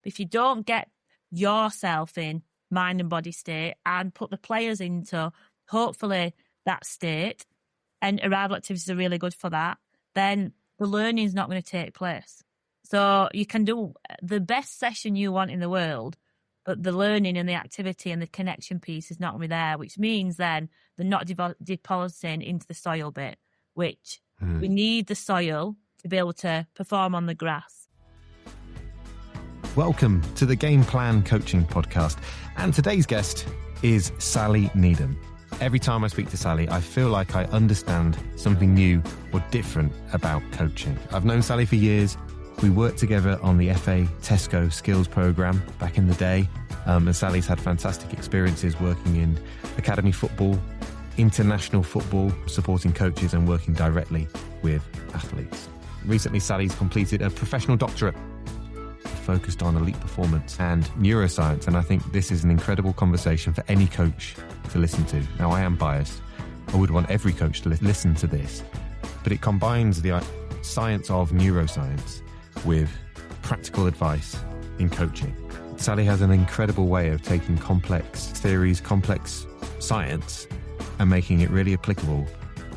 But if you don't get yourself in mind and body state and put the players into, hopefully, that state, and arrival activities are really good for that, then the learning is not going to take place. So you can do the best session you want in the world, but the learning and the activity and the connection piece is not going to be there, which means then they're not depositing into the soil bit, which we need the soil to be able to perform on the grass. Welcome to the Game Plan Coaching Podcast. And today's guest is Sally Needham. Every time I speak to Sally, I feel like I understand something new or different about coaching. I've known Sally for years. We worked together on the FA Tesco skills program back in the day. And Sally's had fantastic experiences working in academy football, international football, supporting coaches and working directly with athletes. Recently, Sally's completed a Professional Doctorate focused on elite performance and neuroscience. And I think this is an incredible conversation for any coach to listen to. Now, I am biased. I would want every coach to listen to this. But it combines the science of neuroscience with practical advice in coaching. Sally has an incredible way of taking complex theories, complex science, and making it really applicable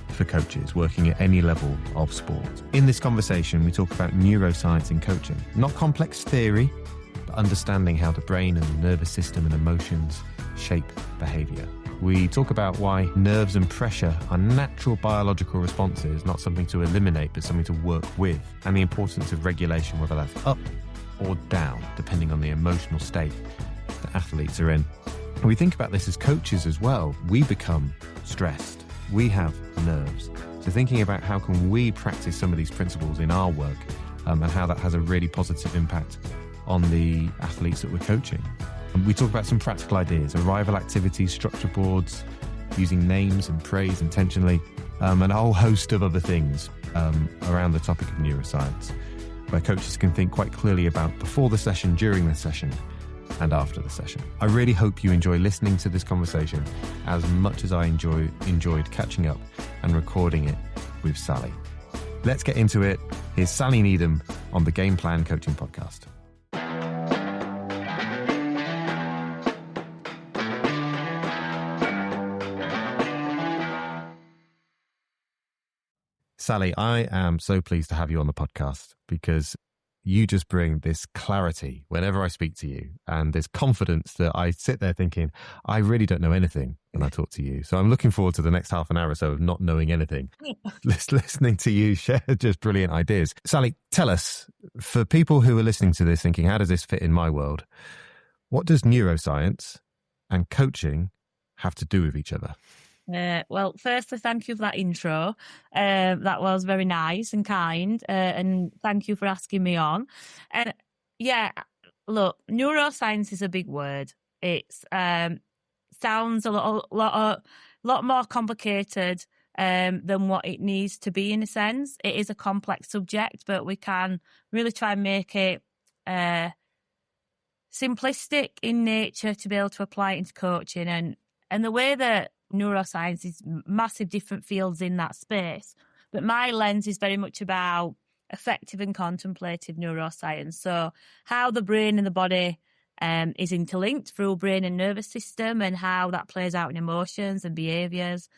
for coaches working at any level of sport. In this conversation, we talk about neuroscience in coaching, not complex theory, but understanding how the brain and the nervous system and emotions shape behaviour. We talk about why nerves and pressure are natural biological responses, not something to eliminate, but something to work with, and the importance of regulation, whether that's up or down, depending on the emotional state that athletes are in. And we think about this as coaches as well. We become stressed. We have nerves. So thinking about how can we practice some of these principles in our work and how that has a really positive impact on the athletes that we're coaching. And we talk about some practical ideas, arrival activities, structure boards, using names and praise intentionally, and a whole host of other things around the topic of neuroscience, where coaches can think quite clearly about before the session, during the session, and after the session. I really hope you enjoy listening to this conversation as much as I enjoyed catching up and recording it with Sally. Let's get into it. Here's Sally Needham on the Game Plan Coaching Podcast. Sally, I am so pleased to have you on the podcast because you just bring this clarity whenever I speak to you and this confidence that I sit there thinking, I really don't know anything when I talk to you. So I'm looking forward to the next half an hour or so of not knowing anything, listening to you share just brilliant ideas. Sally, tell us, for people who are listening to this thinking, how does this fit in my world? What does neuroscience and coaching have to do with each other? Well, firstly, thank you for that intro. That was very nice and kind, and thank you for asking me on. And yeah, look, neuroscience is a big word. It sounds a lot more complicated than what it needs to be in a sense. It is a complex subject, but we can really try and make it simplistic in nature to be able to apply it into coaching. And the way that neuroscience is massive different fields in that space, but my lens is very much about affective and contemplative neuroscience. So how the brain and the body is interlinked through brain and nervous system and how that plays out in emotions and behaviours.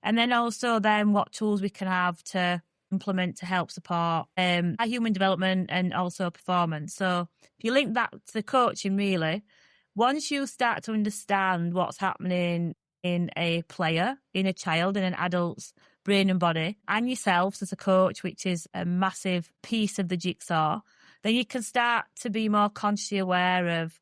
And then also then what tools we can have to implement to help support our human development and also performance. So if you link that to the coaching, really, once you start to understand what's happening in a player, in a child, in an adult's brain and body, and yourselves as a coach, which is a massive piece of the jigsaw, then you can start to be more consciously aware of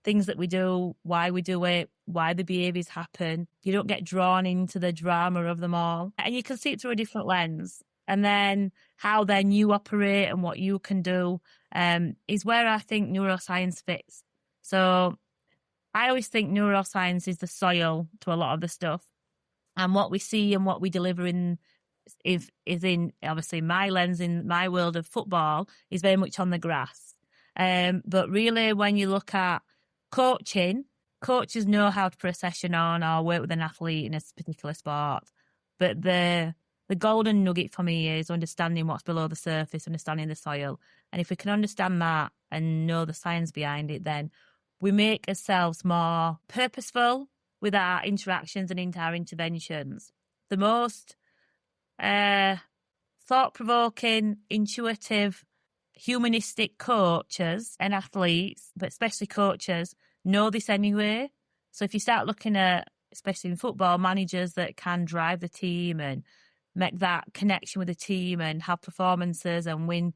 things that we do, why we do it, why the behaviours happen. You don't get drawn into the drama of them all. And you can see it through a different lens. And then how then you operate and what you can do is where I think neuroscience fits. So I always think neuroscience is the soil to a lot of the stuff. And what we see and what we deliver in is in, obviously, my lens, in my world of football, is very much on the grass. But really, when you look at coaching, coaches know how to put a session on or work with an athlete in a particular sport. But the golden nugget for me is understanding what's below the surface, understanding the soil. And if we can understand that, and know the science behind it, then we make ourselves more purposeful with our interactions and into our interventions. The most thought-provoking, intuitive, humanistic coaches and athletes, but especially coaches, know this anyway. So if you start looking at, especially in football, managers that can drive the team and make that connection with the team and have performances and win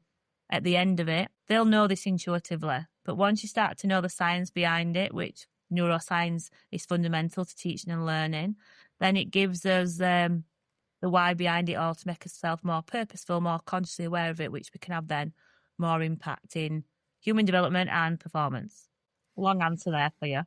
at the end of it, they'll know this intuitively. But once you start to know the science behind it, which neuroscience is fundamental to teaching and learning, then it gives us the why behind it all to make ourselves more purposeful, more consciously aware of it, which we can have then more impact in human development and performance. Long answer there for you.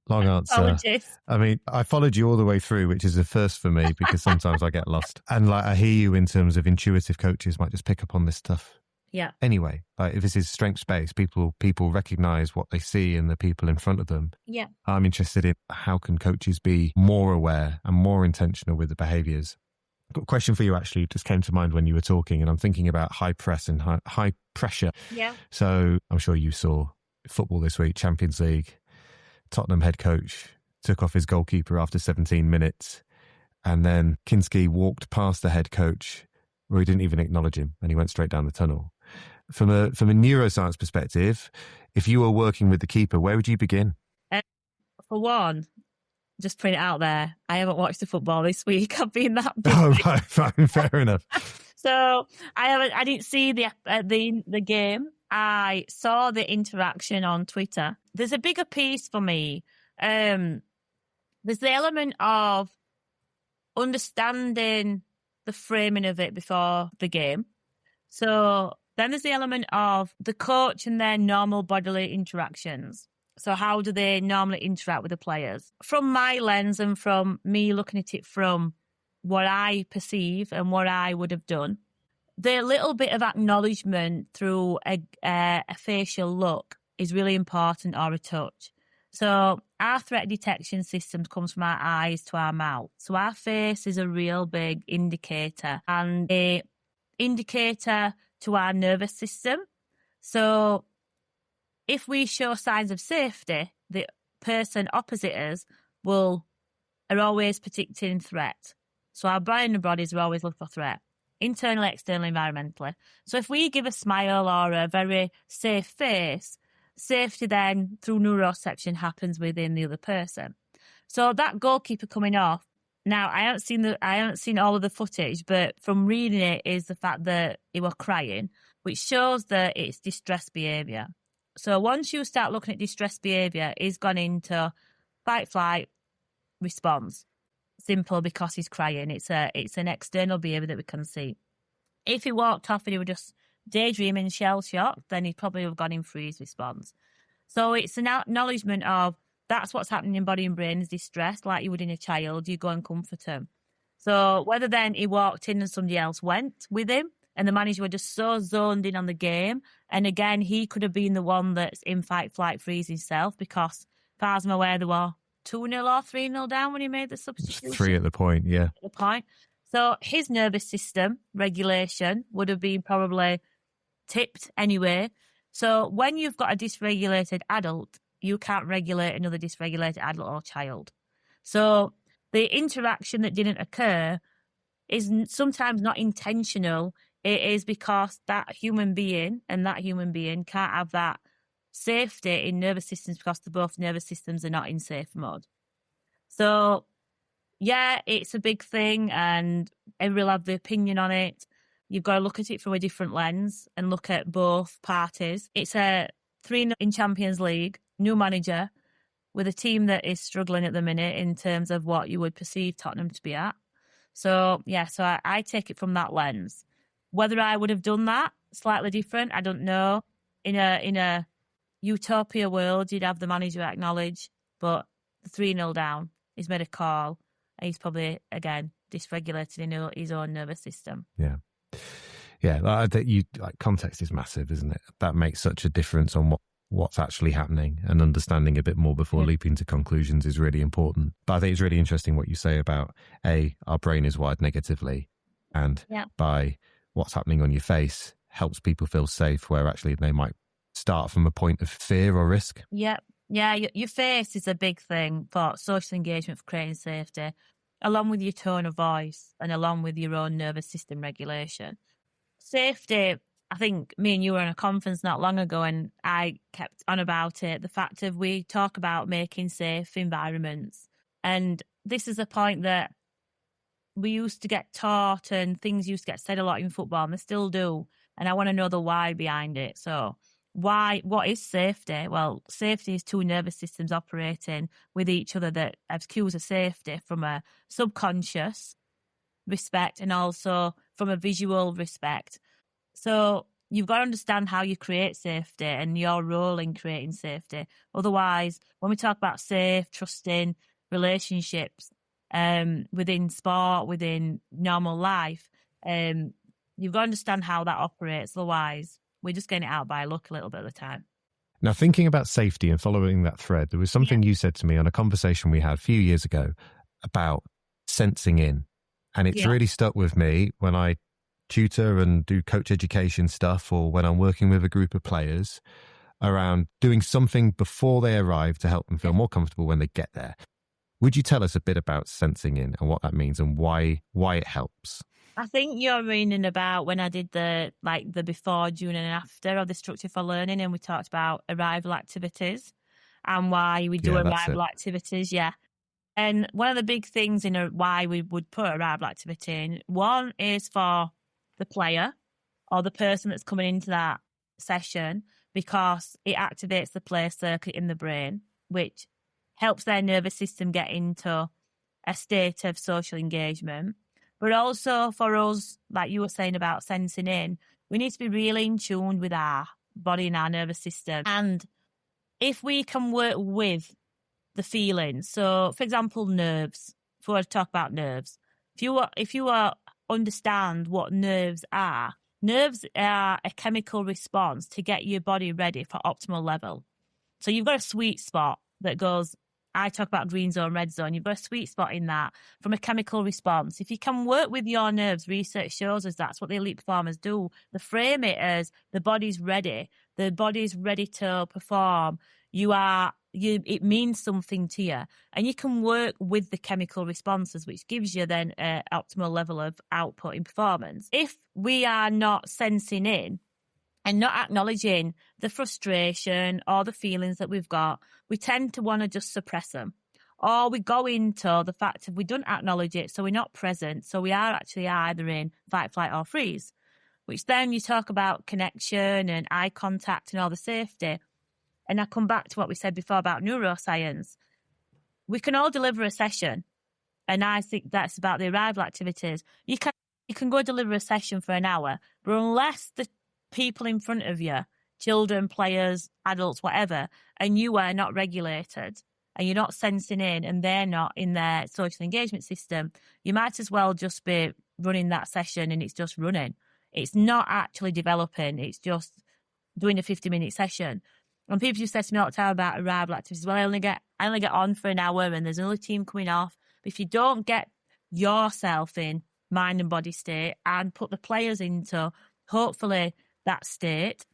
Long answer. Apologies. I mean, I followed you all the way through, which is a first for me because sometimes I get lost. And like, I hear you in terms of intuitive coaches might just pick up on this stuff. Yeah. Anyway, like if this is strengths-based, people recognize what they see in the people in front of them. Yeah. I'm interested in how can coaches be more aware and more intentional with the behaviours. I've got a question for you, actually, just came to mind when you were talking, and I'm thinking about high press and high pressure. Yeah. So I'm sure you saw football this week, Champions League. Tottenham head coach took off his goalkeeper after 17 minutes, and then Kinski walked past the head coach where he didn't even acknowledge him, and he went straight down the tunnel. From a neuroscience perspective, if you were working with the keeper, where would you begin? For one, just putting it out there, I haven't watched the football this week. I've been that busy. Oh, right, fine, fair enough. So I didn't see the game. I saw the interaction on Twitter. There's a bigger piece for me. There's the element of understanding the framing of it before the game. So then there's the element of the coach and their normal bodily interactions. So how do they normally interact with the players? From my lens and from me looking at it from what I perceive and what I would have done, the little bit of acknowledgement through a facial look is really important, or a touch. So our threat detection system comes from our eyes to our mouth. So our face is a real big indicator, and a indicator to our nervous system. So if we show signs of safety, the person opposite us are always predicting threat. So our brain and bodies are always looking for threat, internally, externally, environmentally. So if we give a smile or a very safe face, safety then through neuroception happens within the other person. So that goalkeeper coming off, now I haven't seen all of the footage, but from reading it is the fact that he was crying, which shows that it's distress behaviour. So once you start looking at distress behaviour, he's gone into fight, flight, response. Simple, because he's crying. It's an external behaviour that we can see. If he walked off and he were just daydreaming, shell shocked, then he'd probably have gone in freeze response. So it's an acknowledgement of that's what's happening in body and brain is distress, like you would in a child. You go and comfort him. So whether then he walked in and somebody else went with him, and the manager were just so zoned in on the game, and again he could have been the one that's in fight, flight, freeze himself, because as far as I'm aware there were 2-0 or 3-0 down when he made the substitution. 3 at the point, yeah. At the point. So his nervous system regulation would have been probably tipped anyway. So when you've got a dysregulated adult, you can't regulate another dysregulated adult or child. So the interaction that didn't occur is sometimes not intentional. It is because that human being can't have that safety in nervous systems, because both nervous systems are not in safe mode. So, yeah, it's a big thing, and everyone will have the opinion on it. You've got to look at it from a different lens and look at both parties. It's a 3-0 in Champions League, new manager, with a team that is struggling at the minute in terms of what you would perceive Tottenham to be at. So, yeah, I take it from that lens. Whether I would have done that slightly different, I don't know. In a utopia world, you'd have the manager acknowledge, but the 3-0 down, he's made a call, and he's probably, again, dysregulated in his own nervous system. Yeah. Yeah, context is massive, isn't it? That makes such a difference on what's actually happening, and understanding a bit more before leaping to conclusions is really important. But I think it's really interesting what you say about, our brain is wired negatively, and by what's happening on your face helps people feel safe, where actually they might start from a point of fear or risk? Yeah. Yeah, your face is a big thing for social engagement, for creating safety, along with your tone of voice and along with your own nervous system regulation. Safety, I think me and you were in a conference not long ago and I kept on about it, the fact of we talk about making safe environments. And this is a point that we used to get taught and things used to get said a lot in football, and they still do. And I want to know the why behind it. So what is safety? Well, safety is two nervous systems operating with each other that have cues of safety from a subconscious respect and also from a visual respect. So you've got to understand how you create safety and your role in creating safety. Otherwise, when we talk about safe, trusting relationships within sport, within normal life, you've got to understand how that operates. Otherwise, we're just getting it out by luck a little bit of the time. Now, thinking about safety and following that thread, there was something you said to me on a conversation we had a few years ago about sensing in. And it's really stuck with me when I tutor and do coach education stuff, or when I'm working with a group of players around doing something before they arrive to help them feel more comfortable when they get there. Would you tell us a bit about sensing in and what that means and why it helps? I think you're meaning about when I did the before, during and after of the structure for learning, and we talked about arrival activities and why we do arrival activities. Yeah. And one of the big things in why we would put arrival activity in, one is for the player or the person that's coming into that session, because it activates the play circuit in the brain, which helps their nervous system get into a state of social engagement. But also for us, like you were saying about sensing in, we need to be really in tune with our body and our nervous system. And if we can work with the feelings, so for example, nerves, if we were to talk about nerves, if you understand what nerves are a chemical response to get your body ready for optimal level. So you've got a sweet spot that goes, I talk about green zone, red zone. You've got a sweet spot in that from a chemical response. If you can work with your nerves, research shows us that's what the elite performers do. They frame it as the body's ready. The body's ready to perform. It means something to you. And you can work with the chemical responses, which gives you then an optimal level of output in performance. If we are not sensing in, and not acknowledging the frustration or the feelings that we've got, we tend to want to just suppress them. Or we go into the fact that we don't acknowledge it, so we're not present. So we are actually either in fight, flight, or freeze, which then you talk about connection and eye contact and all the safety. And I come back to what we said before about neuroscience. We can all deliver a session, and I think that's about the arrival activities. You can go deliver a session for an hour, but unless the people in front of you, children, players, adults, whatever, and you are not regulated and you're not sensing in and they're not in their social engagement system, you might as well just be running that session and it's just running. It's not actually developing. It's just doing a 50-minute session. And people just say to me all the time about arrival activities, well, I only get on for an hour and there's another team coming off. But if you don't get yourself in mind and body state and put the players into, hopefully, that state,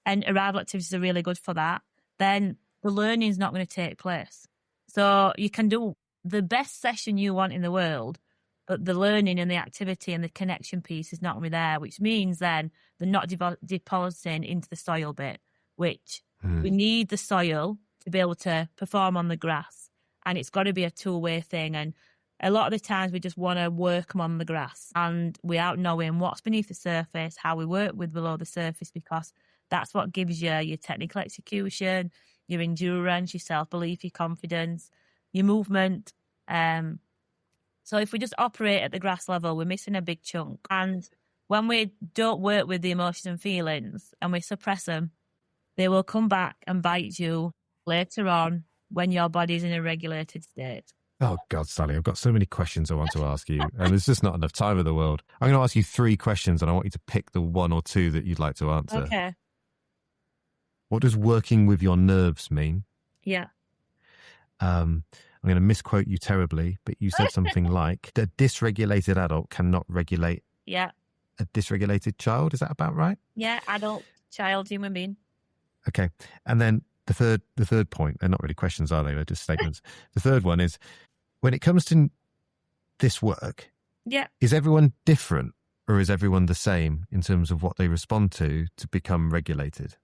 and arrival activities are really good for that, then the learning is not going to take place. So you can do the best session you want in the world, but the learning and the activity and the connection piece is not going to be there, which means then they're not depositing into the soil bit, which we need the soil to be able to perform on the grass. And it's got to be a two-way thing. And a lot of the times we just want to work them on the grass and without knowing what's beneath the surface, how we work with below the surface, because that's what gives you your technical execution, your endurance, your self-belief, your confidence, your movement. So if we just operate at the grass level, we're missing a big chunk. And when we don't work with the emotions and feelings and we suppress them, they will come back and bite you later on when your body's in a regulated state. Oh, God, Sally, I've got so many questions I want to ask you, and there's just not enough time in the world. I'm going to ask you 3 questions, and I want you to pick the 1 or 2 that you'd like to answer. Okay. What does working with your nerves mean? Yeah. I'm going to misquote you terribly, but you said something like, a dysregulated adult cannot regulate a dysregulated child. Is that about right? Yeah, adult, child, human being. Okay. And then the third point, they're not really questions, are they? They're just statements. The third one is, when it comes to this work, is everyone different or is everyone the same in terms of what they respond to become regulated?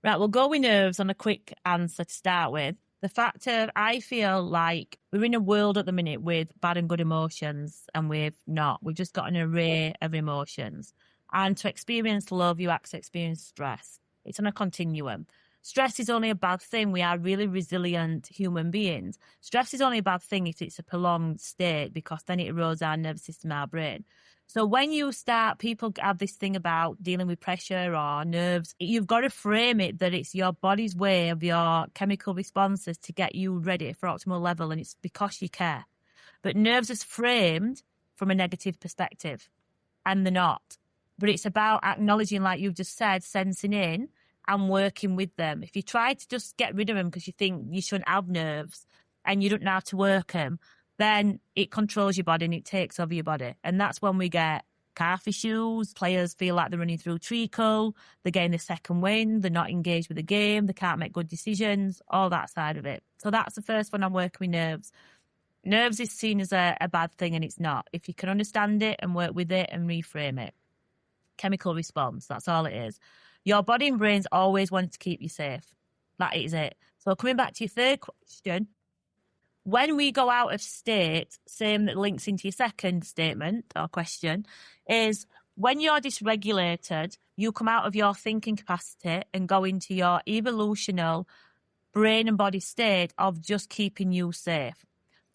Right, we'll go with nerves on a quick answer to start with. The fact of, I feel like we're in a world at the minute with bad and good emotions, and we've not. We've just got an array of emotions. And to experience love, you have to experience stress. It's on a continuum. Stress is only a bad thing. We are really resilient human beings. Stress is only a bad thing if it's a prolonged state, because then it erodes our nervous system, our brain. So when you start, people have this thing about dealing with pressure or nerves. You've got to frame it that it's your body's way of your chemical responses to get you ready for optimal level, and it's because you care. But nerves is framed from a negative perspective, and they're not. But it's about acknowledging, like you've just said, sensing in and working with them. If you try to just get rid of them because you think you shouldn't have nerves and you don't know how to work them, then it controls your body and it takes over your body. And that's when we get calf issues. Players feel like they're running through treacle, they're getting the second wind, they're not engaged with the game, they can't make good decisions, all that side of it. So that's the first one I'm working with nerves. Nerves is seen as a bad thing, and it's not. If you can understand it and work with it and reframe it. Chemical response, that's all it is. Your body and brains always want to keep you safe. That is it. So coming back to your third question, when we go out of state, same that links into your second statement or question, is when you're dysregulated, you come out of your thinking capacity and go into your evolutional brain and body state of just keeping you safe.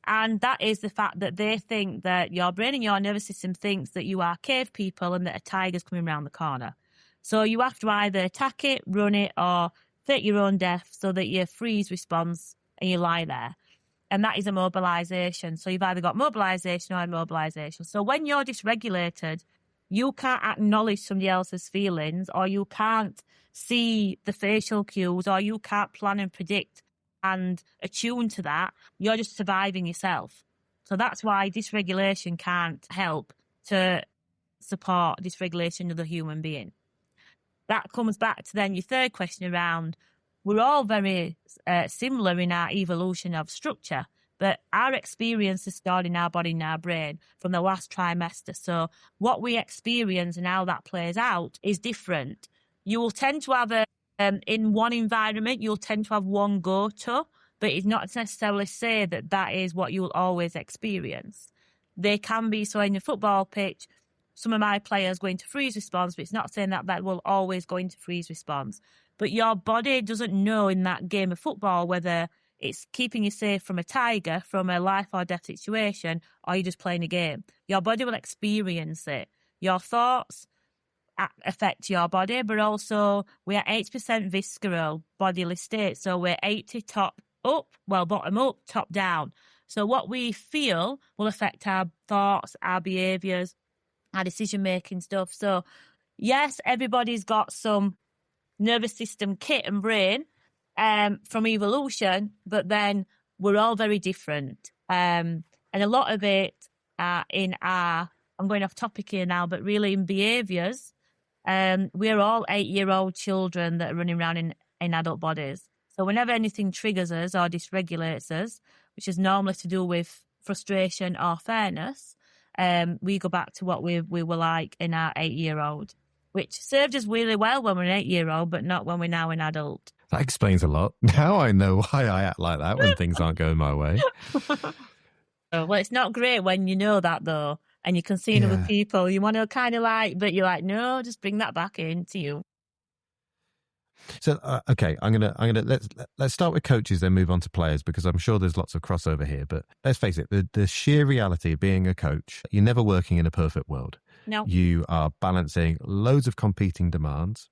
And that is the fact that they think that your brain and your nervous system thinks that you are cave people and that a tiger's coming around the corner. So you have to either attack it, run it, or fake your own death so that you freeze response and you lie there. And that is a mobilisation. So you've either got mobilisation or immobilisation. So when you're dysregulated, you can't acknowledge somebody else's feelings, or you can't see the facial cues, or you can't plan and predict and attune to that. You're just surviving yourself. So that's why dysregulation can't help to support dysregulation of the human being. That comes back to then your third question around, we're all very similar in our evolution of structure, but our experience is stored in our body and our brain from the last trimester. So what we experience and how that plays out is different. You will tend to have in one environment, you'll tend to have one go-to, but it's not necessarily say that that is what you'll always experience. They can be, so in the football pitch, some of my players go into freeze response, but it's not saying that that will always go into freeze response. But your body doesn't know in that game of football whether it's keeping you safe from a tiger, from a life or death situation, or you're just playing a game. Your body will experience it. Your thoughts affect your body, but also we are 80% visceral bodily state. So we're 80 bottom up, top down. So what we feel will affect our thoughts, our behaviours, our decision-making stuff. So yes, everybody's got some nervous system kit and brain from evolution, but then we're all very different. And a lot of it in our, I'm going off topic here now, but really in behaviours, we're all 8-year-old children that are running around in adult bodies. So whenever anything triggers us or dysregulates us, which is normally to do with frustration or fairness, we go back to what we were like in our 8-year-old, which served us really well when we're an 8-year-old, but not when we're now an adult. That explains a lot. Now I know why I act like that when things aren't going my way. Well, it's not great when you know that, though, and you can see in other people. You want to kind of like, but you're like, no, just bring that back into you. So, okay, let's start with coaches, then move on to players, because I'm sure there's lots of crossover here. But let's face it, the sheer reality of being a coach, you're never working in a perfect world. No. You are balancing loads of competing demands.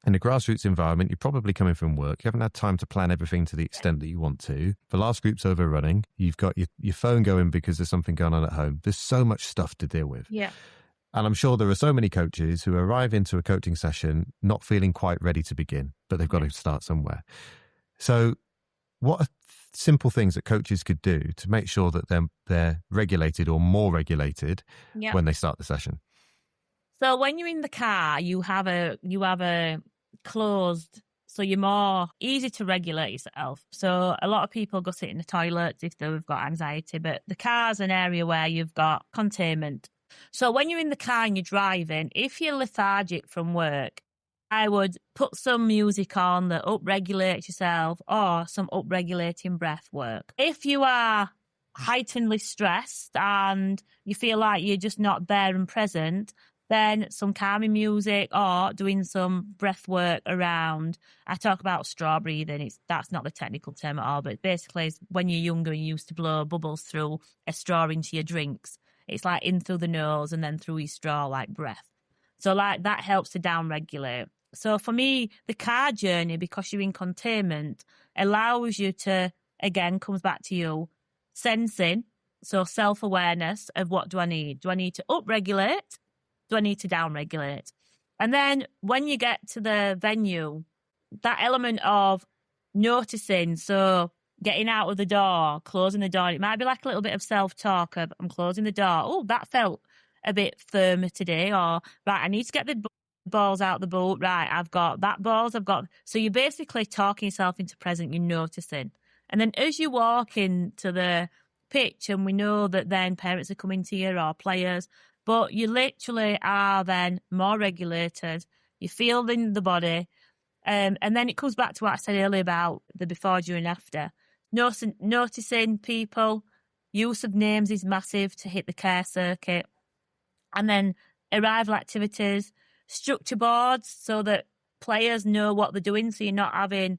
In a grassroots environment, you're probably coming from work. You haven't had time to plan everything to the extent that you want to. The last group's overrunning. You've got your phone going because there's something going on at home. There's so much stuff to deal with. Yeah. And I'm sure there are so many coaches who arrive into a coaching session not feeling quite ready to begin, but they've got to start somewhere. So what are simple things that coaches could do to make sure that they're regulated or more regulated when they start the session? So when you're in the car, you have a closed So you're more easy to regulate yourself. So a lot of people go sit in the toilets if they've got anxiety, but the car's an area where you've got containment. So when you're in the car and you're driving, if you're lethargic from work, I would put some music on that upregulates yourself or some upregulating breath work. If you are heightenedly stressed and you feel like you're just not there and present, then some calming music or doing some breath work around. I talk about straw breathing. That's not the technical term at all, but basically it's when you're younger, you used to blow bubbles through a straw into your drinks. It's like in through the nose and then through your straw like breath. So like that helps to downregulate. So for me, the car journey, because you're in containment, allows you to, again, comes back to you, sensing, so self-awareness of what do I need? Do I need to upregulate? Do I need to downregulate? And then when you get to the venue, that element of noticing, so getting out of the door, closing the door, it might be like a little bit of self-talk of I'm closing the door. Oh, that felt a bit firmer today. Or, right, I need to get the balls out the boot. Right, I've got that balls. So you're basically talking yourself into present, you're noticing. And then as you walk into the pitch, and we know that then parents are coming to you or players, but you literally are then more regulated. You're feeling the body. And then it comes back to what I said earlier about the before, during, after. Noticing people, use of names is massive to hit the care circuit. And then arrival activities, structure boards so that players know what they're doing. So you're not having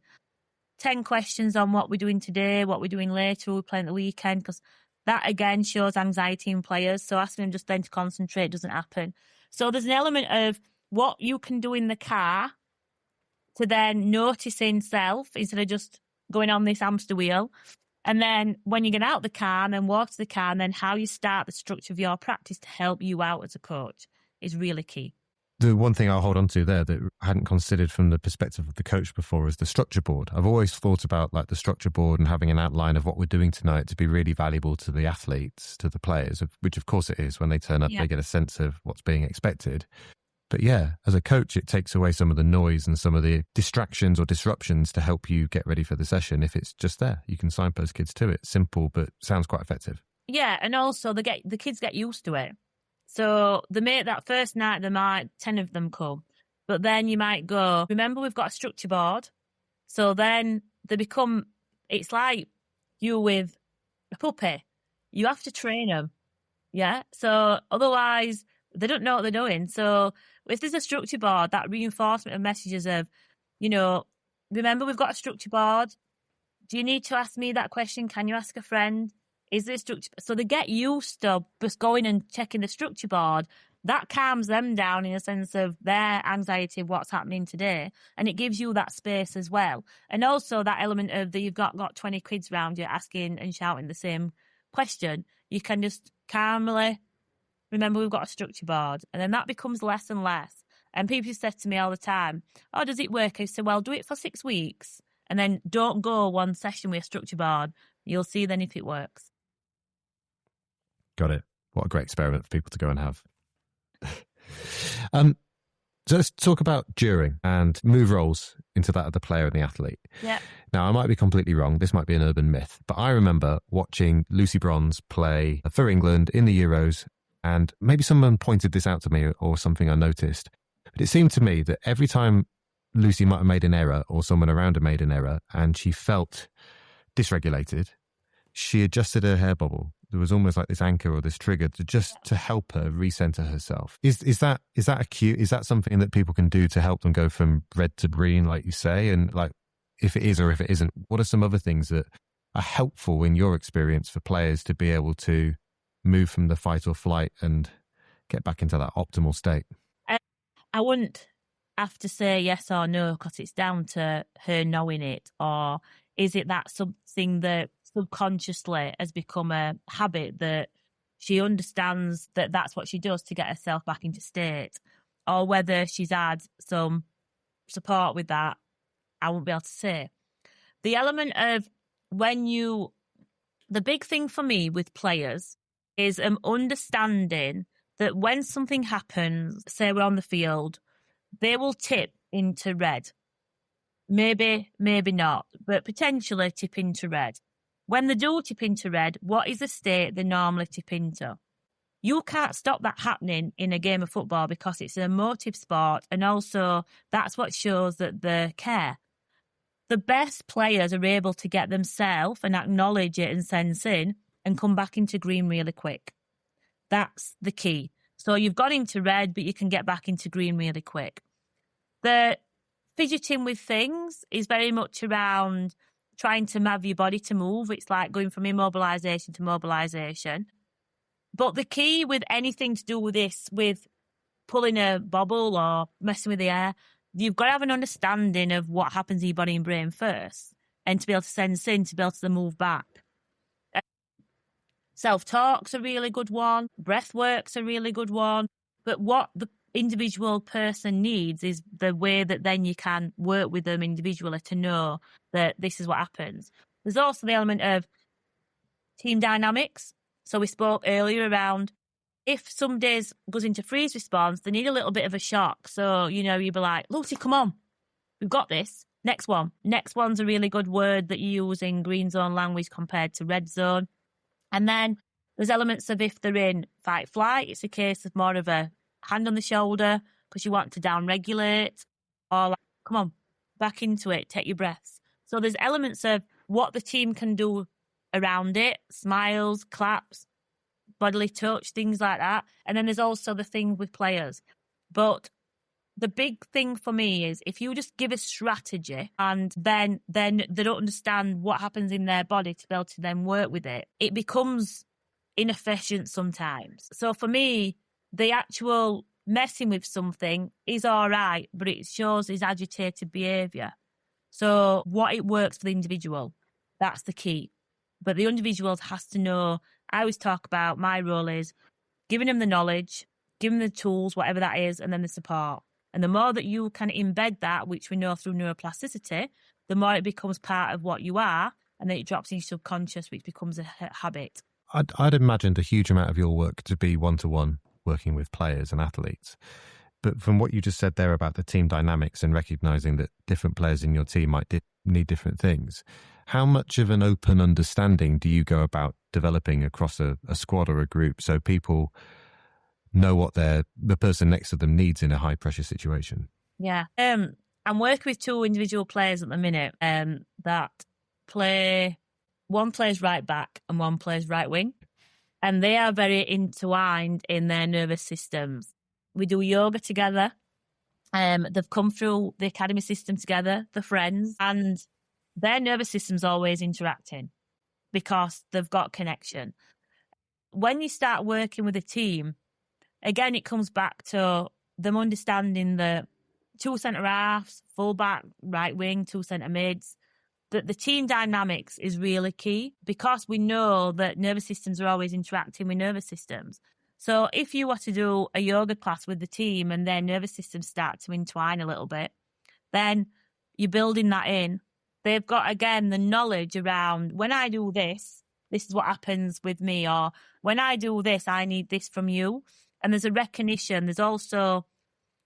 10 questions on what we're doing today, what we're doing later, we're playing the weekend, because that again shows anxiety in players. So asking them just then to concentrate doesn't happen. So there's an element of what you can do in the car to then noticing self instead of just going on this hamster wheel. And then when you get out the car and then walk to the car, and then how you start the structure of your practice to help you out as a coach is really key. The one thing I'll hold on to there that I hadn't considered from the perspective of the coach before is the structure board. I've always thought about like the structure board and having an outline of what we're doing tonight to be really valuable to the athletes, to the players, which of course it is. When they turn up, They get a sense of what's being expected. But yeah, as a coach, it takes away some of the noise and some of the distractions or disruptions to help you get ready for the session. If it's just there, you can signpost kids to it. Simple, but sounds quite effective. Yeah, and also the kids get used to it. So they make that first night, 10 of them come. But then you might go, remember, we've got a structure board. So then it's like you with a puppy. You have to train them. Yeah. So otherwise, they don't know what they're doing. So if there's a structure board, that reinforcement of messages of, remember, we've got a structure board. Do you need to ask me that question? Can you ask a friend? Is there structure? So they get used to just going and checking the structure board. That calms them down in a sense of their anxiety of what's happening today. And it gives you that space as well. And also that element of that you've got 20 kids around you asking and shouting the same question. You can just calmly remember, we've got a structure board. And then that becomes less and less. And people said to me all the time, oh, does it work? I said, well, do it for 6 weeks. And then don't go one session with a structure board. You'll see then if it works. Got it. What a great experiment for people to go and have. So let's talk about during and move roles into that of the player and the athlete. Yeah. Now, I might be completely wrong. This might be an urban myth, but I remember watching Lucy Bronze play for England in the Euros, and maybe someone pointed this out to me or something I noticed. But it seemed to me that every time Lucy might have made an error or someone around her made an error and she felt dysregulated, she adjusted her hair bubble. There was almost like this anchor or this trigger to help her recenter herself. Is that a cue? Is that something that people can do to help them go from red to green, like you say? And like, if it is or if it isn't, what are some other things that are helpful in your experience for players to be able to move from the fight or flight and get back into that optimal state? I wouldn't have to say yes or no because it's down to her knowing it, or is it that something that subconsciously has become a habit that she understands that that's what she does to get herself back into state, or whether she's had some support with that, I won't be able to say. The element of the big thing for me with players is understanding that when something happens, say we're on the field, they will tip into red. maybe not, but potentially tip into red. When they do tip into red, what is the state they normally tip into? You can't stop that happening in a game of football because it's an emotive sport, and also that's what shows that they care. The best players are able to get themselves and acknowledge it and sense in and come back into green really quick. That's the key. So you've gone into red, but you can get back into green really quick. The fidgeting with things is very much around trying to have your body to move. It's like going from immobilization to mobilization. But the key with anything to do with this, with pulling a bobble or messing with the air, you've got to have an understanding of what happens in your body and brain first, and to be able to sense in, to be able to move back. Self-talk's a really good one. Breath work's a really good one. But what the individual person needs is the way that then you can work with them individually to know that this is what happens. There's also the element of team dynamics. So we spoke earlier around if some days goes into freeze response, they need a little bit of a shock. So, you'd be like, Lucy, come on, we've got this. Next one. Next one's a really good word that you use in green zone language compared to red zone. And then there's elements of if they're in fight flight, it's a case of more of a hand on the shoulder because you want to down-regulate, or like, come on, back into it, take your breaths. So there's elements of what the team can do around it, smiles, claps, bodily touch, things like that. And then there's also the thing with players. But the big thing for me is if you just give a strategy and then they don't understand what happens in their body to be able to then work with it, it becomes inefficient sometimes. So for me, the actual messing with something is all right, but it shows his agitated behaviour. So what it works for the individual, that's the key. But the individual has to know. I always talk about my role is giving them the knowledge, giving them the tools, whatever that is, and then the support. And the more that you can embed that, which we know through neuroplasticity, the more it becomes part of what you are, and then it drops in your subconscious, which becomes a habit. I'd imagined a huge amount of your work to be one-to-one, working with players and athletes. But from what you just said there about the team dynamics and recognising that different players in your team might need different things, how much of an open understanding do you go about developing across a squad or a group so people know what the person next to them needs in a high-pressure situation? Yeah. I'm working with two individual players at the minute that play. One plays right back and one plays right wing. And they are very entwined in their nervous systems. We do yoga together. They've come through the academy system together, they're friends, and their nervous system's always interacting because they've got connection. When you start working with a team, again, it comes back to them understanding the two centre halves, full back, right wing, two centre mids. That the team dynamics is really key because we know that nervous systems are always interacting with nervous systems. So if you were to do a yoga class with the team and their nervous systems start to entwine a little bit, then you're building that in. They've got, again, the knowledge around when I do this, this is what happens with me, or when I do this, I need this from you. And there's a recognition. There's also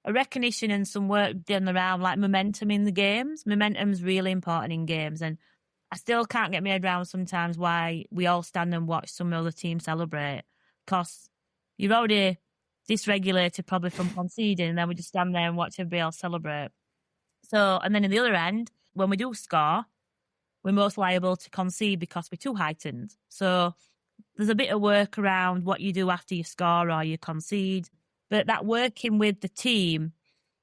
a recognition and some work done around like momentum in the games. Momentum's really important in games. And I still can't get my head around sometimes why we all stand and watch some other team celebrate. Because you're already dysregulated probably from conceding, and then we just stand there and watch everybody else celebrate. So, and then in the other end, when we do score, we're most liable to concede because we're too heightened. So there's a bit of work around what you do after you score or you concede. But that working with the team,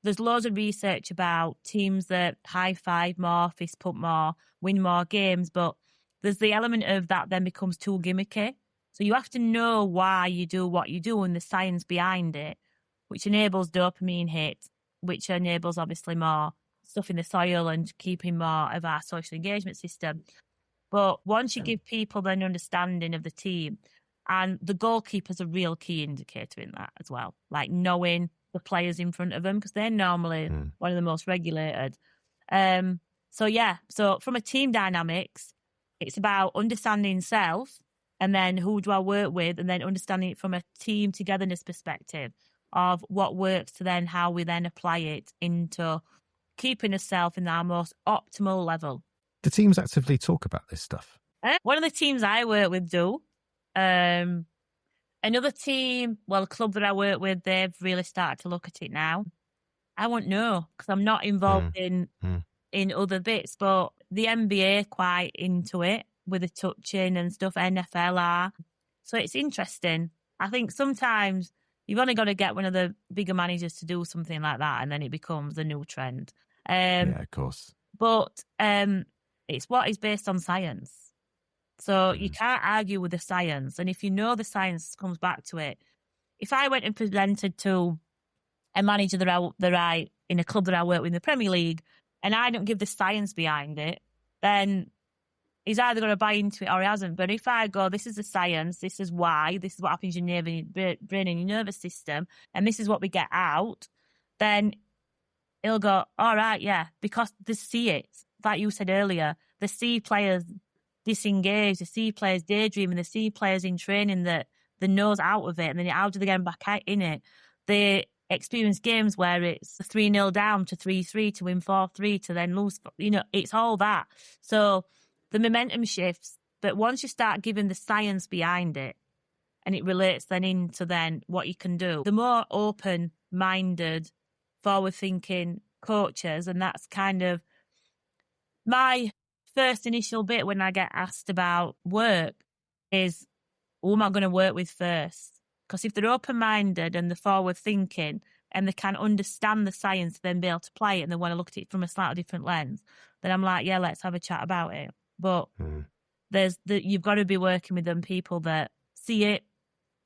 there's loads of research about teams that high-five more, fist pump more, win more games, but there's the element of that then becomes too gimmicky. So you have to know why you do what you do and the science behind it, which enables dopamine hit, which enables obviously more stuff in the soil and keeping more of our social engagement system. But once you give people an understanding of the team, and the goalkeeper's a real key indicator in that as well, like knowing the players in front of them because they're normally one of the most regulated. So from a team dynamics, it's about understanding self and then who do I work with, and then understanding it from a team togetherness perspective of what works to then how we then apply it into keeping herself in our most optimal level. Do teams actively talk about this stuff? One of the teams I work with do. Another team, a club that I work with, they've really started to look at it now. I won't know because I'm not involved in other bits, but the NBA are quite into it with the touching and stuff, NFL are. So it's interesting. I think sometimes you've only got to get one of the bigger managers to do something like that, and then it becomes the new trend. Yeah, of course. But it's what is based on science. So you can't argue with the science. And if you know the science comes back to it, if I went and presented to a manager that I in a club that I work with in the Premier League, and I don't give the science behind it, then he's either going to buy into it or he hasn't. But if I go, this is the science, this is why, this is what happens in your brain and your nervous system, and this is what we get out, then he'll go, all right, yeah, because they see it. Like you said earlier, they see players disengage, they see players daydreaming, they see players in training that the nose out of it, and then how do they get back out in it? They experience games where it's 3-0 down to 3-3 to win 4-3 to then lose. It's all that. So the momentum shifts, but once you start giving the science behind it, and it relates then into then what you can do, the more open-minded, forward-thinking coaches, and that's kind of my first initial bit when I get asked about work is, who am I going to work with first? Because if they're open-minded and they're forward-thinking and they can understand the science, then be able to play it, and they want to look at it from a slightly different lens, then I'm like, yeah, let's have a chat about it. But you've got to be working with them people that see it,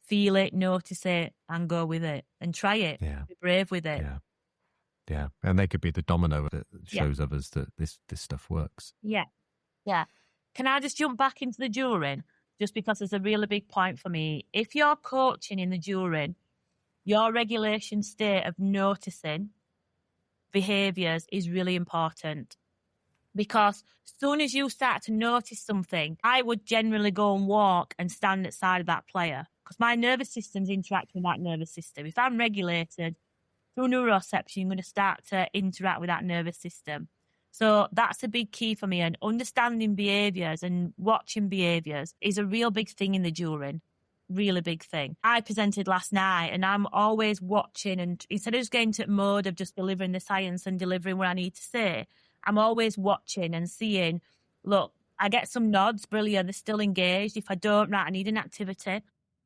feel it, notice it, and go with it and try it. Yeah. Be brave with it. Yeah. And they could be the domino that shows others that this stuff works. Yeah. Can I just jump back into the juring? Just because it's a really big point for me. If you're coaching in the juring, your regulation state of noticing behaviours is really important. Because as soon as you start to notice something, I would generally go and walk and stand at the side of that player. Because my nervous system's interacting with that nervous system. If I'm regulated through neuroception, I'm going to start to interact with that nervous system. So that's a big key for me, and understanding behaviours and watching behaviours is a real big thing in the juring, really big thing. I presented last night and I'm always watching, and instead of just getting to mode of just delivering the science and delivering what I need to say, I'm always watching and seeing, look, I get some nods, brilliant, they're still engaged. If I don't, right, I need an activity.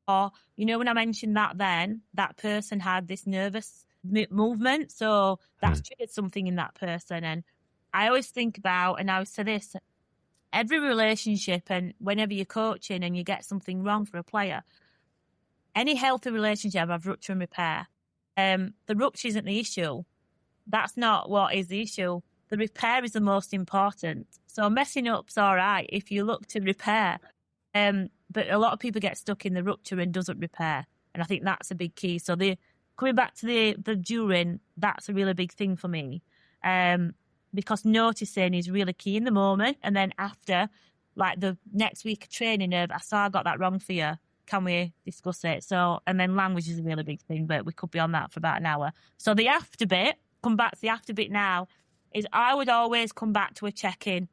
Or, when I mentioned that then, that person had this nervous movement, so that's triggered something in that person. And I always think about, and I always say this, every relationship, and whenever you're coaching and you get something wrong for a player, any healthy relationship have rupture and repair. The rupture isn't the issue. That's not what is the issue. The repair is the most important. So messing up's all right if you look to repair. But a lot of people get stuck in the rupture and doesn't repair. And I think that's a big key. So coming back to the juring, that's a really big thing for me. Because noticing is really key in the moment. And then after, like the next week of training of, I saw I got that wrong for you. Can we discuss it? So, and then language is a really big thing, but we could be on that for about an hour. So the after bit, come back to the after bit now, is I would always come back to a check-in.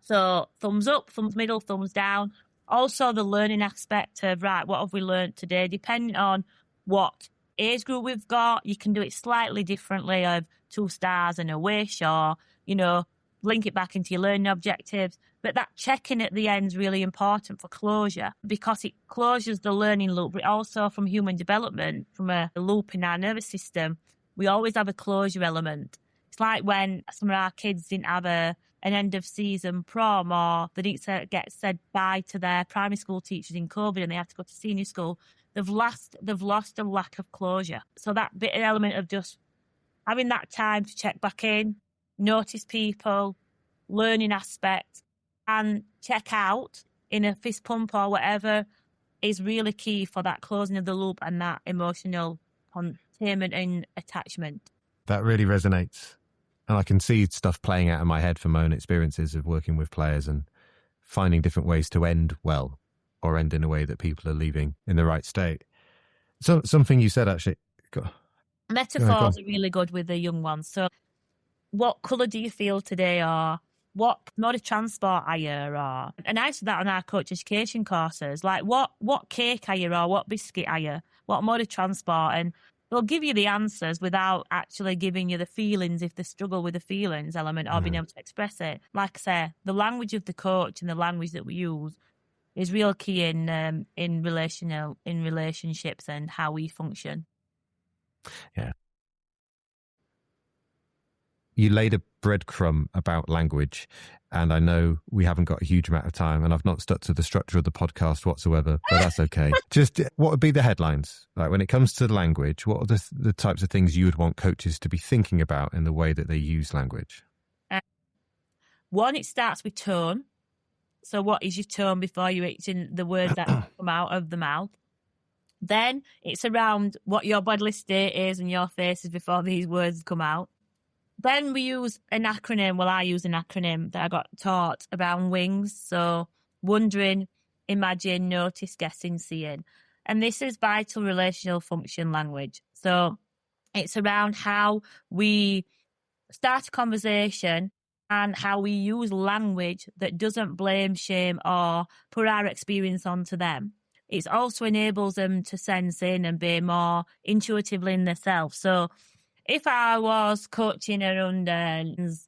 So thumbs up, thumbs middle, thumbs down. Also the learning aspect of, right, what have we learned today? Depending on what age group we've got, you can do it slightly differently of 2 stars and a wish, or, link it back into your learning objectives. But that check-in at the end is really important for closure, because it closes the learning loop. But also from human development, from a loop in our nervous system, we always have a closure element. It's like when some of our kids didn't have an end-of-season prom, or they didn't get said bye to their primary school teachers in COVID and they had to go to senior school. They've lost a lack of closure. So that bit element of just having that time to check back in, notice people, learning aspect, and check out in a fist pump or whatever is really key for that closing of the loop and that emotional containment and attachment. That really resonates. And I can see stuff playing out in my head from my own experiences of working with players and finding different ways to end well, or end in a way that people are leaving in the right state. So something you said, actually. Metaphors are really good with the young ones. So what colour do you feel today? Or what mode of transport are you? Or, and I said that on our coach education courses, like what cake are you, or what biscuit are you? What mode of transport? And they'll give you the answers without actually giving you the feelings if they struggle with the feelings element or being able to express it. Like I say, the language of the coach and the language that we use is real key in relationships and how we function. Yeah. You laid a breadcrumb about language, and I know we haven't got a huge amount of time, and I've not stuck to the structure of the podcast whatsoever, but that's okay. Just what would be the headlines? Like when it comes to language, what are the types of things you would want coaches to be thinking about in the way that they use language? One, it starts with tone. So what is your tone before you in the words that come out of the mouth? Then it's around what your bodily state is and your face is before these words come out. Then we use an acronym. Well, I use an acronym that I got taught around WINGS. So wondering, imagine, notice, guessing, seeing. And this is vital relational function language. So it's around how we start a conversation and how we use language that doesn't blame, shame, or put our experience onto them. It also enables them to sense in and be more intuitively in themselves. So if I was coaching a under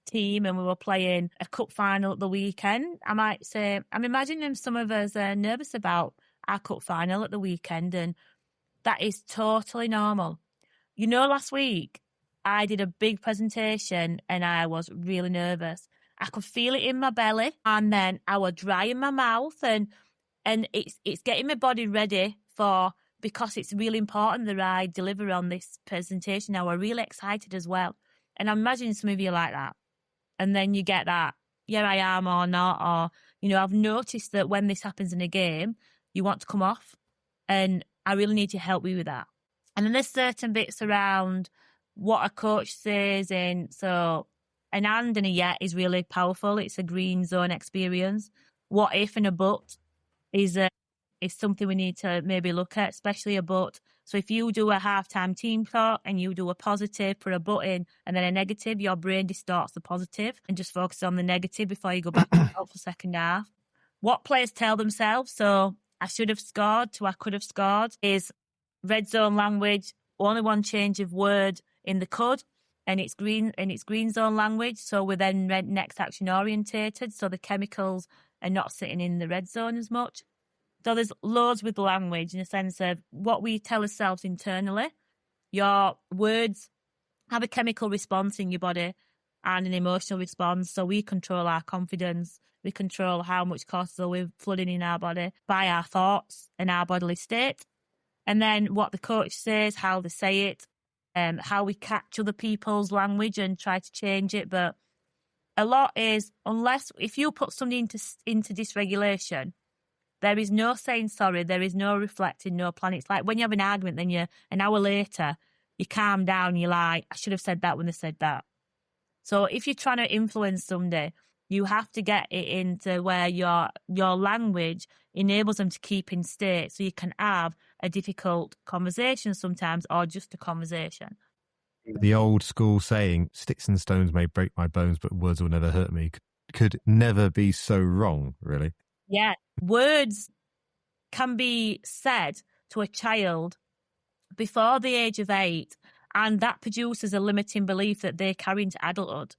team and we were playing a cup final at the weekend, I might say, I'm imagining some of us are nervous about our cup final at the weekend, and that is totally normal. You know, last week I did a big presentation and I was really nervous. I could feel it in my belly, and then I was dry in my mouth, and it's getting my body ready for, because it's really important that I deliver on this presentation. Now we're really excited as well. And I'm imagining some of you like that. And then you get that, yeah, I am or not. Or, you know, I've noticed that when this happens in a game, you want to come off. And I really need to help you with that. And then there's certain bits around what a coach says. And so an and a yet is really powerful. It's a green zone experience. What if and a but is something we need to maybe look at, especially a but. So if you do a halftime team talk and you do a positive, put a but in, and then a negative, your brain distorts the positive and just focuses on the negative before you go back out for second half. What players tell themselves, so I should have scored to I could have scored, is red zone language, only one change of word in the could, and it's green zone language. So we're then next action orientated, so the chemicals are not sitting in the red zone as much. So there's loads with language in the sense of what we tell ourselves internally. Your words have a chemical response in your body and an emotional response. So we control our confidence. We control how much cortisol we're flooding in our body by our thoughts and our bodily state. And then what the coach says, how they say it, how we catch other people's language and try to change it. But a lot is, if you put something into dysregulation, there is no saying sorry, there is no reflecting, no planning. It's like when you have an argument, then an hour later, you calm down, you're like, I should have said that when they said that. So if you're trying to influence somebody, you have to get it into where your language enables them to keep in state so you can have a difficult conversation sometimes, or just a conversation. The old school saying, sticks and stones may break my bones, but words will never hurt me, could never be so wrong, really. Yeah. Words can be said to a child before the age of 8, and that produces a limiting belief that they carry into adulthood.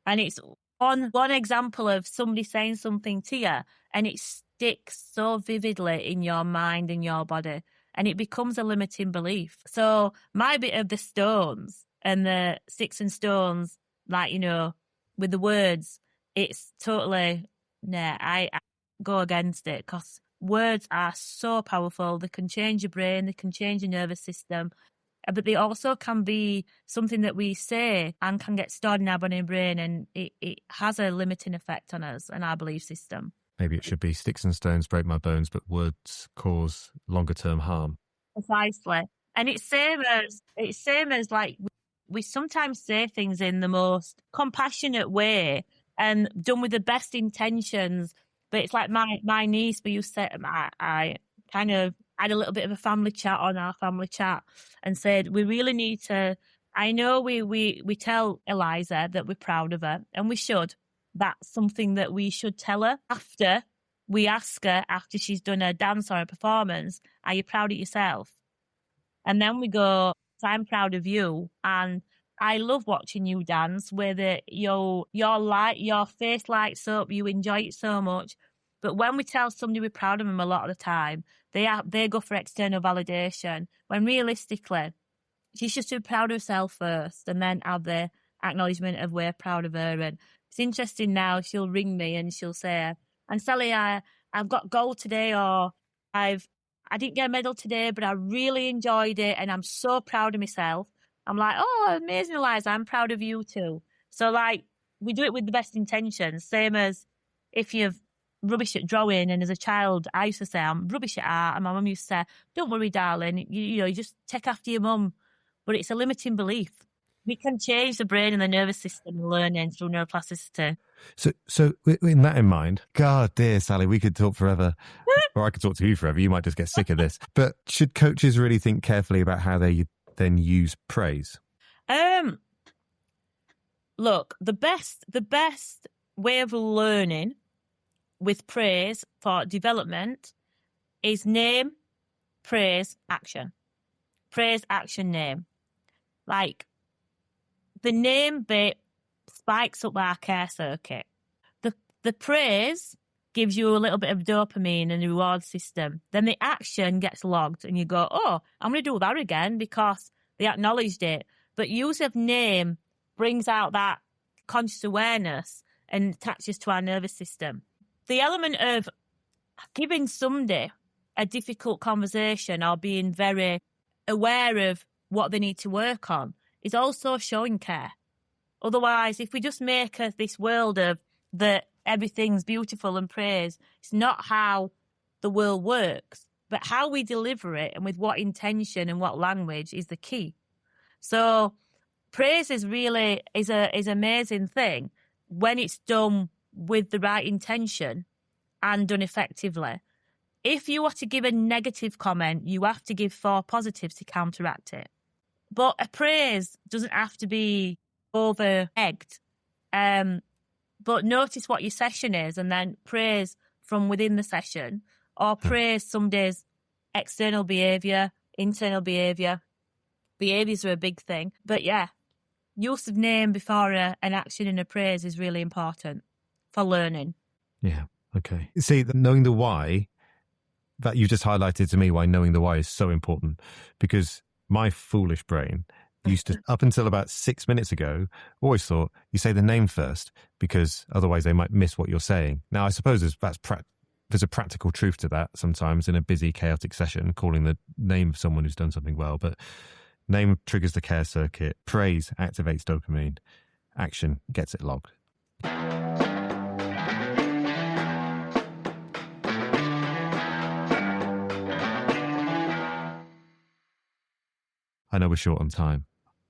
And it's one example of somebody saying something to you, and it sticks so vividly in your mind and your body, and it becomes a limiting belief. So my bit of the stones and the sticks and stones, like, you know, with the words, it's totally, I go against it, because words are so powerful. They can change your brain, they can change your nervous system, but they also can be something that we say and can get stored in our body and brain, and it has a limiting effect on us and our belief system. Maybe it should be sticks and stones break my bones, but words cause longer term harm. Precisely. And it's same as like we sometimes say things in the most compassionate way and done with the best intentions. But it's like my niece, we used to, I kind of had a little bit of a family chat on our family chat and said, we really need to I know we tell Eliza that we're proud of her, and we should. That's something that we should tell her after we ask her, after she's done a dance or a performance, are you proud of yourself? And then we go, I'm proud of you. And I love watching you dance, where your face lights up, you enjoy it so much. But when we tell somebody we're proud of them, a lot of the time, they go for external validation, when realistically, she should be proud of herself first and then have the acknowledgement of we're proud of her. And it's interesting now, she'll ring me and she'll say, and Sally, I've got gold today, or I didn't get a medal today, but I really enjoyed it and I'm so proud of myself. I'm like, oh, amazing, Eliza, I'm proud of you too. So like, we do it with the best intentions, same as if you've rubbish at drawing, and as a child I used to say I'm rubbish at art, and my mum used to say, don't worry darling, you just take after your mum. But it's a limiting belief. We can change the brain and the nervous system learning through neuroplasticity. So in that in mind, God dear Sally, we could talk forever, or I could talk to you forever. You might just get sick of this. But should coaches really think carefully about how they then use praise? Look, the best way of learning with praise for development is name, praise, action. Praise, action, name. Like, the name bit spikes up our care circuit. The praise gives you a little bit of dopamine and a reward system. Then the action gets logged and you go, oh, I'm going to do that again because they acknowledged it. But use of name brings out that conscious awareness and attaches to our nervous system. The element of giving somebody a difficult conversation or being very aware of what they need to work on is also showing care. Otherwise, if we just make this world of that everything's beautiful and praise, it's not how the world works, but how we deliver it and with what intention and what language is the key. So praise is really is an amazing thing when it's done with the right intention and done effectively. If you want to give a negative comment, you have to give 4 positives to counteract it. But a praise doesn't have to be over-egged. But notice what your session is and then praise from within the session, or praise somebody's external behaviour, internal behaviour. Behaviours are a big thing. But yeah, use of name before an action and a praise is really important for learning. Yeah, okay. See, knowing the why, that you just highlighted to me why knowing the why is so important, because my foolish brain used to, up until about 6 minutes ago, always thought you say the name first because otherwise they might miss what you're saying. Now, I suppose there's a practical truth to that sometimes in a busy, chaotic session, calling the name of someone who's done something well. But name triggers the care circuit, praise activates dopamine, action gets it logged. I know we're short on time.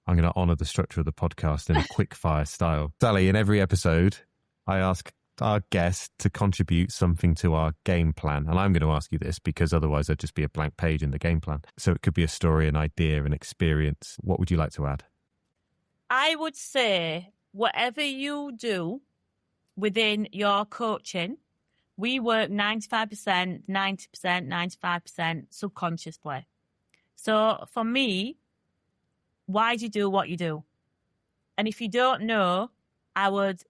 I'm going to honour the structure of the podcast in a quick fire style. Sally, in every episode, I ask our guest to contribute something to our game plan. And I'm going to ask you this because otherwise there'd just be a blank page in the game plan. So it could be a story, an idea, an experience. What would you like to add? I would say whatever you do within your coaching, we work 95%, 90%, 95% subconsciously. So for me, why do you do what you do? And if you don't know, I would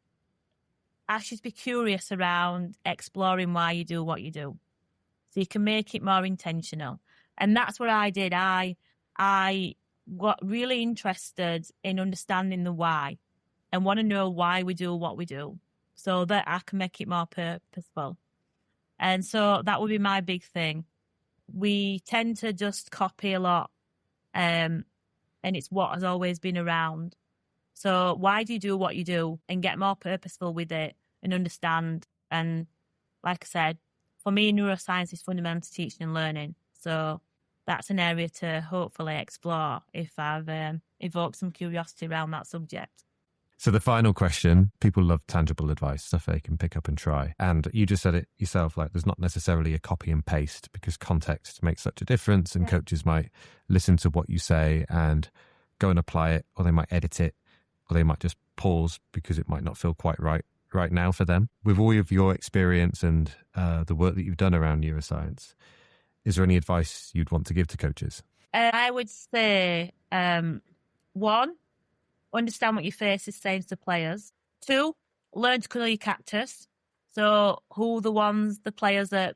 ask you to be curious around exploring why you do what you do, so you can make it more intentional. And that's what I did. I got really interested in understanding the why and want to know why we do what we do so that I can make it more purposeful. And so that would be my big thing. We tend to just copy a lot, and it's what has always been around. So why do you do what you do and get more purposeful with it and understand? And like I said, for me, neuroscience is fundamental to teaching and learning. So that's an area to hopefully explore if I've evoked some curiosity around that subject. So the final question, people love tangible advice, stuff they can pick up and try. And you just said it yourself, like there's not necessarily a copy and paste because context makes such a difference and coaches might listen to what you say and go and apply it, or they might edit it, or they might just pause because it might not feel quite right now for them. With all of your experience and the work that you've done around neuroscience, is there any advice you'd want to give to coaches? I would say, 1, understand what your face is saying to the players. 2, learn to colour your cactus. So who the players that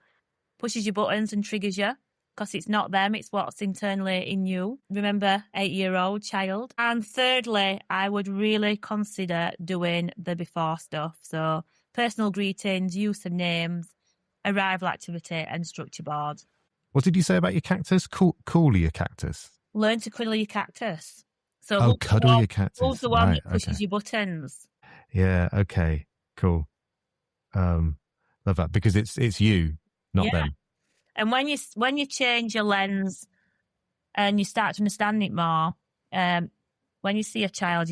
pushes your buttons and triggers you, because it's not them, it's what's internally in you. Remember, 8-year-old child. And thirdly, I would really consider doing the before stuff. So personal greetings, use of names, arrival activity and structure board. What did you say about your cactus? Cool your cactus. Learn to cuddle your cactus. So cuddle your cactus. Who's the one that pushes your buttons? Yeah, okay, cool. Love that, because it's you, not them. And when you change your lens and you start to understand it more, when you see a child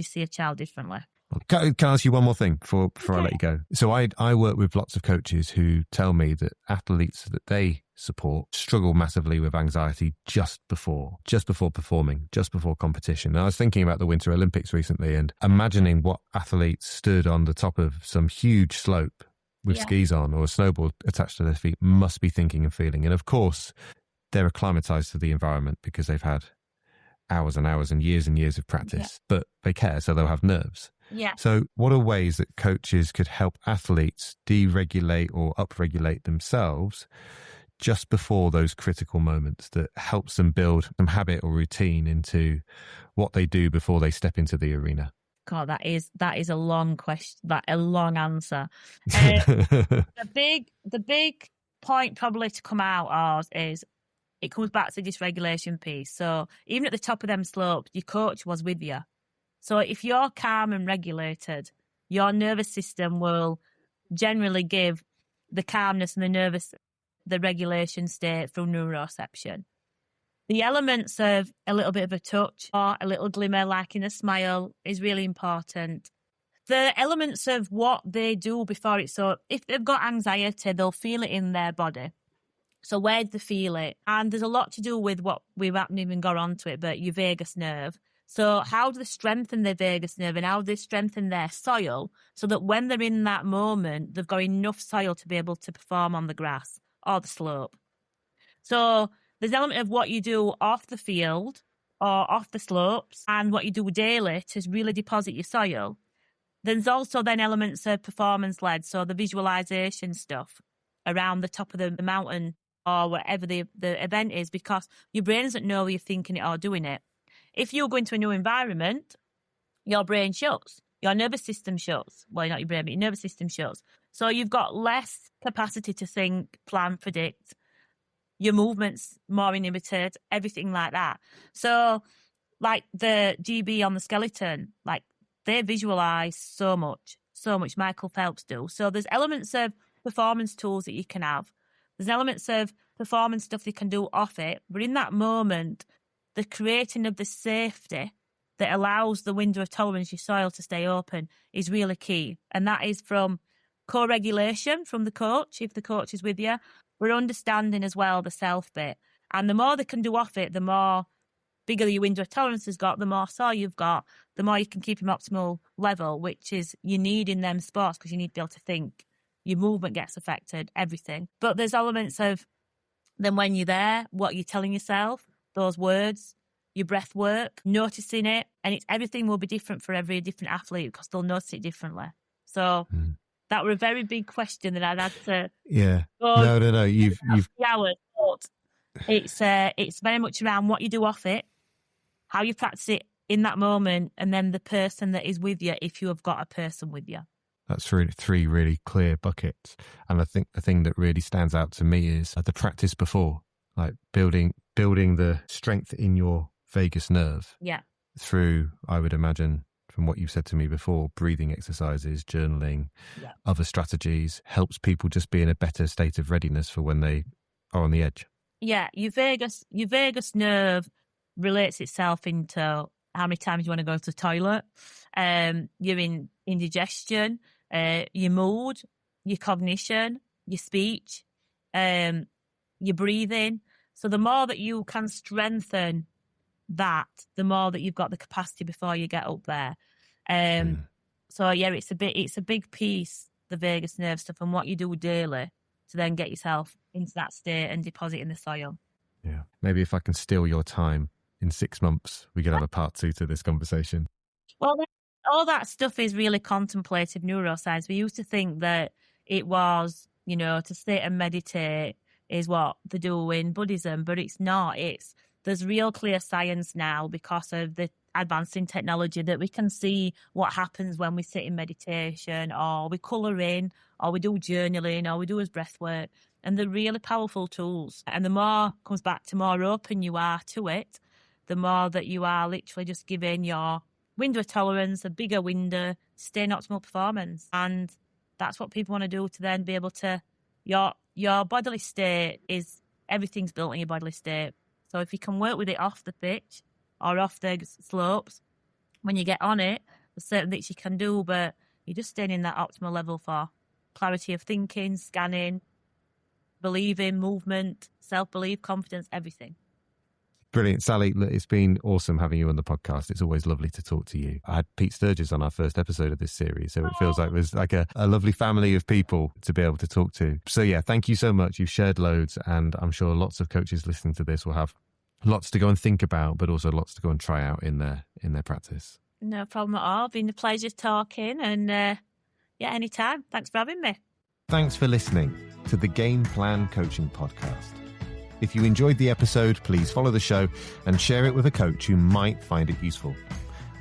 differently. Can I ask you one more thing before I let you go? So I work with lots of coaches who tell me that athletes that they support struggle massively with anxiety just before performing, just before competition. And I was thinking about the Winter Olympics recently and imagining what athletes stood on the top of some huge slope with skis on or a snowboard attached to their feet must be thinking and feeling. And of course, they're acclimatized to the environment because they've had hours and hours and years of practice, but they care, so they'll have nerves. Yeah. So what are ways that coaches could help athletes deregulate or upregulate themselves just before those critical moments that helps them build some habit or routine into what they do before they step into the arena? God, that is a long question, a long answer. The big point probably to come out of is it comes back to the dysregulation piece. So even at the top of them slopes, your coach was with you. So if you're calm and regulated, your nervous system will generally give the calmness and the regulation state through neuroception. The elements of a little bit of a touch or a little glimmer, like in a smile, is really important. The elements of what they do before it. So if they've got anxiety, they'll feel it in their body. So where do they feel it? And there's a lot to do with what we haven't even got onto it, but your vagus nerve. So how do they strengthen their vagus nerve and how do they strengthen their soil so that when they're in that moment, they've got enough soil to be able to perform on the grass or the slope. So there's an element of what you do off the field or off the slopes and what you do daily to really deposit your soil. There's also then elements of performance-led, so the visualization stuff around the top of the mountain or whatever the event is, because your brain doesn't know you're thinking it or doing it. If you go into a new environment, your brain shuts, your nervous system shuts. Well, not your brain, but your nervous system shuts. So you've got less capacity to think, plan, predict. Your movements more inhibited, everything like that. So like the GB on the skeleton, like they visualize so much Michael Phelps do. So there's elements of performance tools that you can have. There's elements of performance stuff you can do off it. But in that moment, the creating of the safety that allows the window of tolerance, your soil, to stay open is really key. And that is from co-regulation from the coach, if the coach is with you. We're understanding as well the self bit. And the more they can do off it, the more bigger your window of tolerance has got, the more soil you've got, the more you can keep them optimal level, which is you need in them sports because you need to be able to think. Your movement gets affected, everything. But there's elements of then when you're there, what you're telling yourself, those words, your breath work, noticing it, and everything will be different for every different athlete because they'll notice it differently. So that were a very big question that I'd had to. Yeah. No. You've hours. But it's very much around what you do off it, how you practice it in that moment, and then the person that is with you if you have got a person with you. That's really 3 really clear buckets. And I think the thing that really stands out to me is the practice before, like building the strength in your vagus nerve. Yeah. Through, I would imagine, from what you've said to me before, breathing exercises, journaling, other strategies, helps people just be in a better state of readiness for when they are on the edge. Yeah, your vagus nerve relates itself into how many times you want to go to the toilet, your indigestion, your mood, your cognition, your speech, your breathing. So the more that you can strengthen that, the more that you've got the capacity before you get up there. So yeah, it's a big piece, the vagus nerve stuff, and what you do daily to then get yourself into that state and deposit in the soil. Yeah. Maybe if I can steal your time in 6 months, we could have a part 2 to this conversation. Well, all that stuff is really contemplative neuroscience. We used to think that it was, to sit and meditate is what they do in Buddhism, but it's not. There's real clear science now because of the advancing technology that we can see what happens when we sit in meditation, or we colour in, or we do journaling, or we do as breath work. And they're really powerful tools. And the more comes back to more open you are to it, the more that you are literally just giving your window of tolerance a bigger window to stay in optimal performance. And that's what people want to do to then be able to, your bodily state is, everything's built in your bodily state. So if you can work with it off the pitch or off the slopes, when you get on it, there's certain things you can do, but you're just staying in that optimal level for clarity of thinking, scanning, believing, movement, self-belief, confidence, everything. Brilliant. Sally, look, it's been awesome having you on the podcast. It's always lovely to talk to you. I had Pete Sturgis on our first episode of this series, so it feels like there's like a lovely family of people to be able to talk to. So yeah, thank you so much. You've shared loads, and I'm sure lots of coaches listening to this will have lots to go and think about, but also lots to go and try out in their practice. No problem at all. Been a pleasure talking, and anytime. Thanks for having me. Thanks for listening to the Game Plan Coaching Podcast. If you enjoyed the episode, please follow the show and share it with a coach who might find it useful.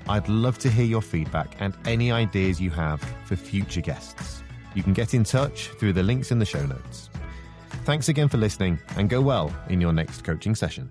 I'd love to hear your feedback and any ideas you have for future guests. You can get in touch through the links in the show notes. Thanks again for listening, and go well in your next coaching session.